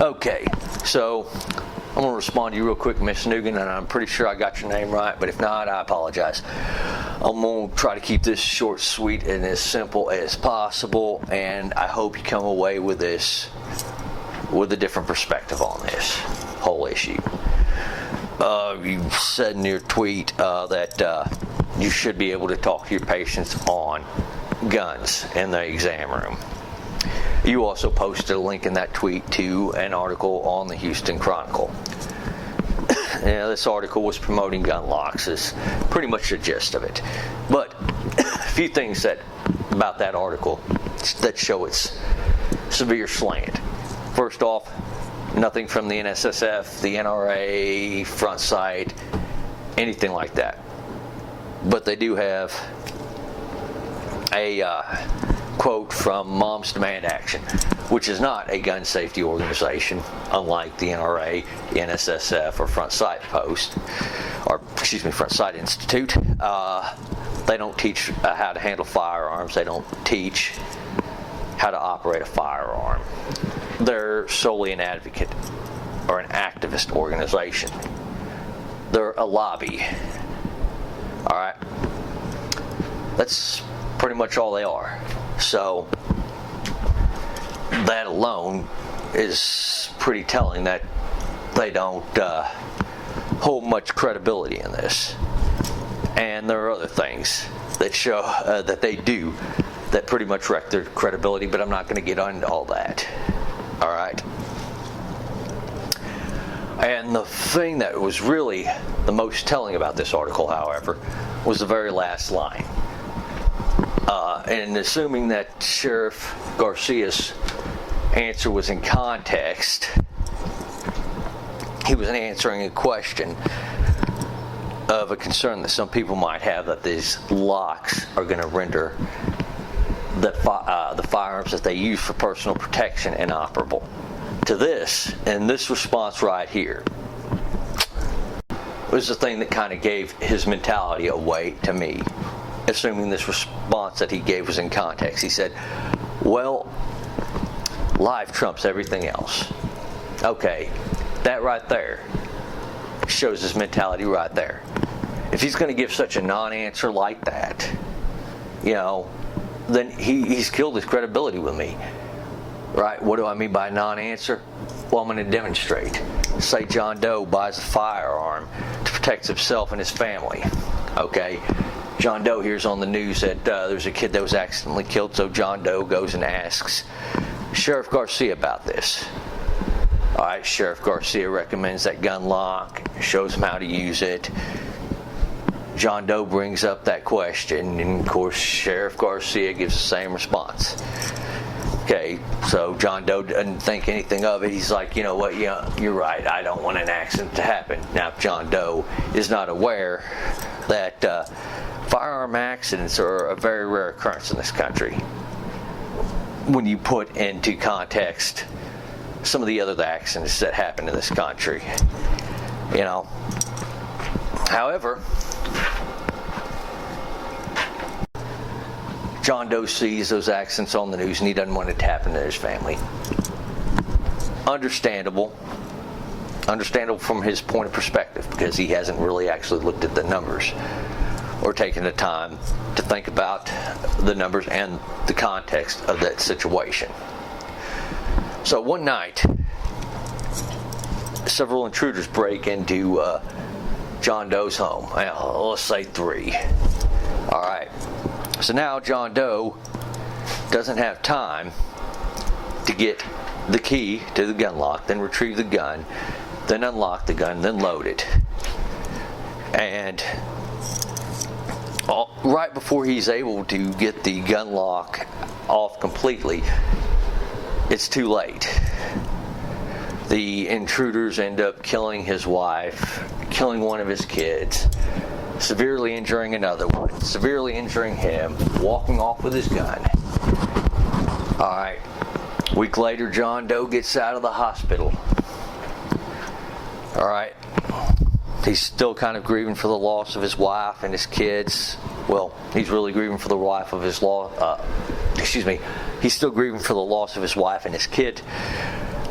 Okay, so I'm going to respond to you real quick, Miss Nugent, and I'm pretty sure I got your name right, but if not, I apologize. I'm going to try to keep this short, sweet, and as simple as possible, and I hope you come away with this with a different perspective on this whole issue. You said in your tweet that you should be able to talk to your patients on guns in the exam room. You also posted a link in that tweet to an article on the Houston Chronicle. This article was promoting gun locks, is pretty much the gist of it. But a few things about that article that show its severe slant. First off, nothing from the NSSF, the NRA, Front Sight, anything like that. But they do have a quote from Moms Demand Action, which is not a gun safety organization, unlike the NRA, the NSSF, or Front Sight Front Sight Institute. They don't teach how to handle firearms. They don't teach how to operate a firearm. They're solely an advocate or an activist organization. They're a lobby. All right? That's pretty much all they are. So that alone is pretty telling that they don't hold much credibility in this. And there are other things that show that they do that pretty much wreck their credibility, but I'm not going to get into all that. All right. And the thing that was really the most telling about this article, however, was the very last line. And assuming that Sheriff Garcia's answer was in context, he was answering a question of a concern that some people might have that these locks are going to render the firearms that they use for personal protection inoperable. To this, and this response right here, was the thing that kind of gave his mentality away to me. Assuming this response that he gave was in context. He said, well, life trumps everything else. Okay, that right there shows his mentality right there. If he's going to give such a non-answer like that, then he's killed his credibility with me. Right? What do I mean by non-answer? Well, I'm going to demonstrate. Say John Doe buys a firearm to protect himself and his family. Okay? John Doe hears on the news that there's a kid that was accidentally killed, so John Doe goes and asks Sheriff Garcia about this. All right, Sheriff Garcia recommends that gun lock, shows him how to use it. John Doe brings up that question, and of course, Sheriff Garcia gives the same response. Okay, so John Doe doesn't think anything of it. He's like, you know what, you're right, I don't want an accident to happen. Now, if John Doe is not aware that firearm accidents are a very rare occurrence in this country, when you put into context some of the other accidents that happen in this country, However, John Doe sees those accidents on the news and he doesn't want it to happen to his family. Understandable from his point of perspective, because he hasn't really actually looked at the numbers or taken the time to think about the numbers and the context of that situation. So one night, several intruders break into John Doe's home. Well, let's say 3. All right. So now John Doe doesn't have time to get the key to the gun lock, then retrieve the gun, then unlock the gun, then load it. And right before he's able to get the gun lock off completely, it's too late. The intruders end up killing his wife, killing one of his kids, severely injuring another one, severely injuring him, walking off with his gun. All right. A week later, John Doe gets out of the hospital. All right. He's still kind of grieving for the loss of his wife and his kids. Well, he's really grieving for the life of his He's still grieving for the loss of his wife and his kid.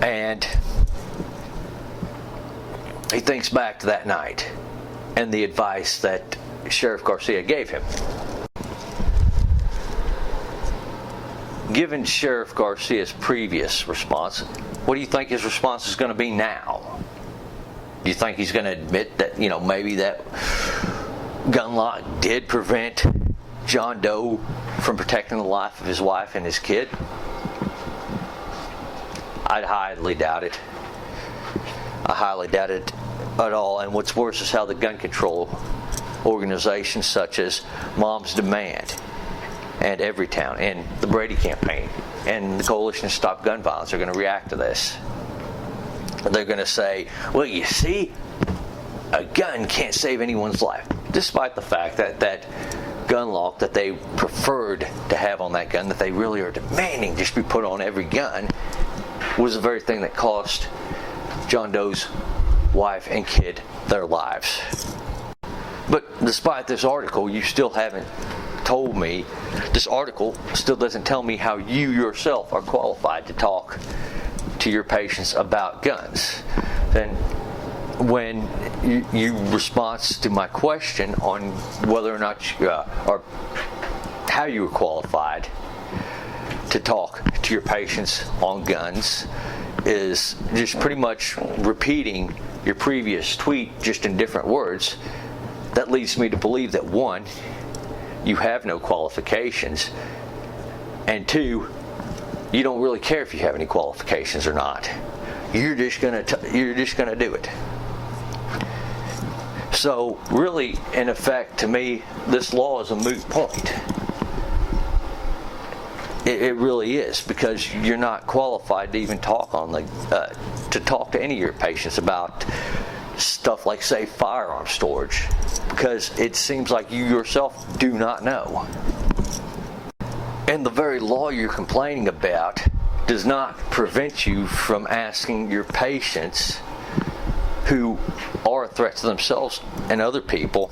And he thinks back to that night and the advice that Sheriff Garcia gave him. Given Sheriff Garcia's previous response, what do you think his response is going to be now? Do you think he's going to admit that, maybe that gun lock did prevent John Doe from protecting the life of his wife and his kid? I'd highly doubt it. I highly doubt it at all. And what's worse is how the gun control organizations such as Moms Demand and Everytown and the Brady Campaign and the Coalition to Stop Gun Violence are going to react to this. They're going to say, well, you see, a gun can't save anyone's life, despite the fact that that gun lock that they preferred to have on that gun, that they really are demanding just be put on every gun, was the very thing that cost John Doe's wife and kid their lives. But despite this article, you still haven't told me, this article still doesn't tell me how you yourself are qualified to talk to your patients about guns. Then when you response to my question on whether or not or how you were qualified to talk to your patients on guns is just pretty much repeating your previous tweet just in different words, that leads me to believe that one, you have no qualifications, and two, you don't really care if you have any qualifications or not. You're just gonna do it. So really, in effect, to me, this law is a moot point. It really is, because you're not qualified to even talk on to talk to any of your patients about stuff like, say, firearm storage, because it seems like you yourself do not know. And the very law you're complaining about does not prevent you from asking your patients, who are a threat to themselves and other people,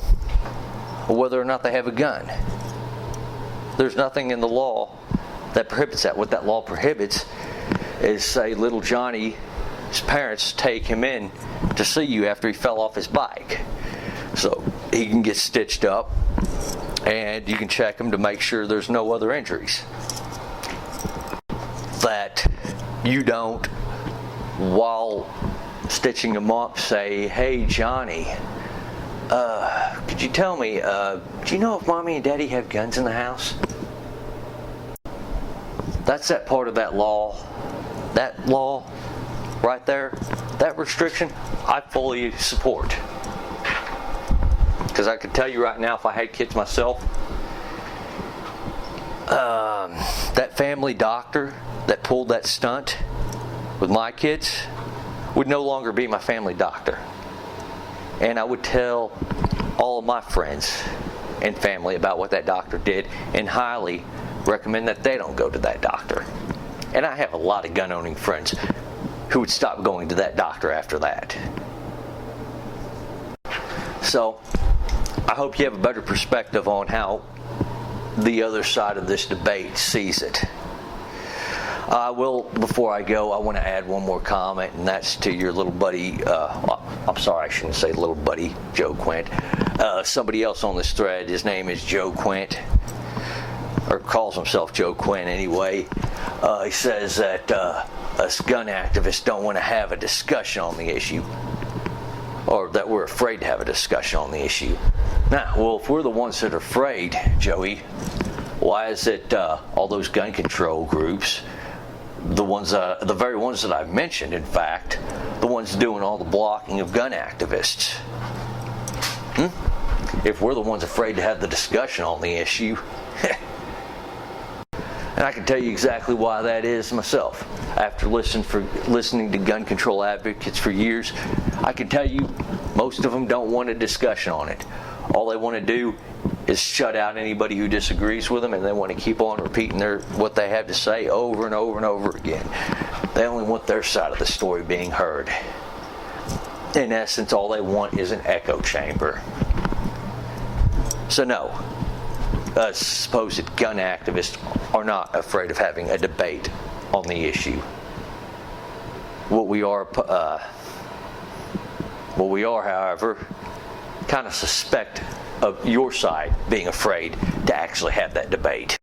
whether or not they have a gun. There's nothing in the law that prohibits that. What that law prohibits is, say, little Johnny's parents take him in to see you after he fell off his bike, so he can get stitched up and you can check him to make sure there's no other injuries. That you don't, while stitching him up, say, hey Johnny, could you tell me, do you know if mommy and daddy have guns in the house? That's that part of that law. That law right there, that restriction, I fully support. Because I can tell you right now, if I had kids myself, that family doctor that pulled that stunt with my kids would no longer be my family doctor. And I would tell all of my friends and family about what that doctor did, and highly recommend that they don't go to that doctor. And I have a lot of gun-owning friends who would stop going to that doctor after that. So, I hope you have a better perspective on how the other side of this debate sees it. Before I go, I want to add one more comment, and that's to your little buddy, I'm sorry, I shouldn't say little buddy, Joe Quint. Somebody else on this thread, his name is Joe Quint, or calls himself Joe Quint anyway. He says that us gun activists don't want to have a discussion on the issue, or that we're afraid to have a discussion on the issue. Now, well, if we're the ones that are afraid, Joey, why is it all those gun control groups, the very ones that I've mentioned, in fact, the ones doing all the blocking of gun activists? If we're the ones afraid to have the discussion on the issue, and I can tell you exactly why that is myself. After listening to gun control advocates for years, I can tell you most of them don't want a discussion on it. All they want to do is shut out anybody who disagrees with them, and they want to keep on repeating what they have to say over and over and over again. They only want their side of the story being heard. In essence, all they want is an echo chamber. So no, us supposed gun activists are not afraid of having a debate on the issue. What we are Well, we are, however, kind of suspect of your side being afraid to actually have that debate.